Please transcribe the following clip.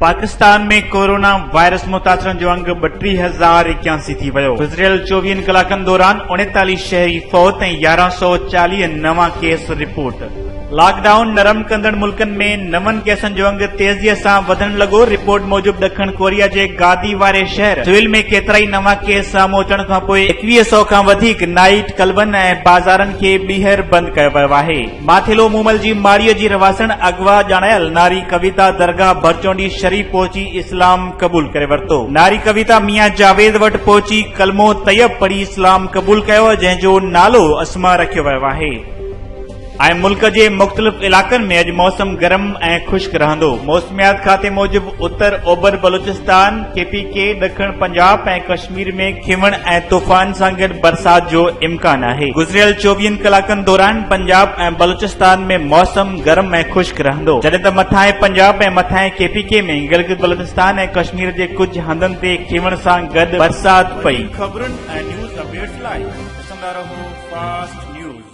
पाकिस्तान में corona virus मुतासरन जो अंग 32,081 थी वियो। गुज़िरियल 24 कलाकनि दौरान 39 शहरी फौत ऐं 1140 नवां केस रिपोर्ट। लॉकडाउन नरम कंदड़ मुल्कनि में नवनि केसनि जो अंग तेज़ीअ सां वधण लॻो। रिपोर्ट मूजिबि ॾखण कोरिया जे गादी वारे शहर सिविल में केतिरा ई नवां केस साम्हूं अचण खां पोइ 2100 खां वधीक नाइट क्लबनि ऐं बाज़ारनि खे ॿीहर बंदि कयो वियो आहे। माथेलो मूमल जी माड़ीअ जी रवासण अगवा ॼाणायल नारी कविता दरगाह भरचोंडी शरीफ़ पहुची इस्लाम क़बूल करे वरितो। नारी कविता मियां जावेद वटि पहुची कलमो तैयब पढ़ी इस्लाम क़बूल कयो, जंहिंजो नालो अस्मा रखियो वियो आहे। मुल्क जे मुख़्तलिफ़ इलाक़नि में अॼु मौसम गरम ऐं ख़ुश्क रहंदो। मौसमियात खाते मूजिबि उत्तर ओभर बलूचिस्तान, KPK, ॾखण पंजाब ऐं कश्मीर में खिवण ऐं तूफ़ान सां गॾु बरसात जो इम्कान आहे। गुज़िरियल 24 कलाकनि दौरान पंजाब ऐं बलूचिस्तान में मौसम गरम ऐं ख़ुश्क रहंदो, जॾहिं त मथां पंजाब ऐं मथां KPK में गिलगित बल्तिस्तान ऐं कश्मीर जे कुझु हंधनि ते खिवण सां गॾु बरसात पई। ख़बरुनि ऐं न्यूज़ अपडेट्स लाइ ॾिसंदा रहो फास्ट न्यूज़।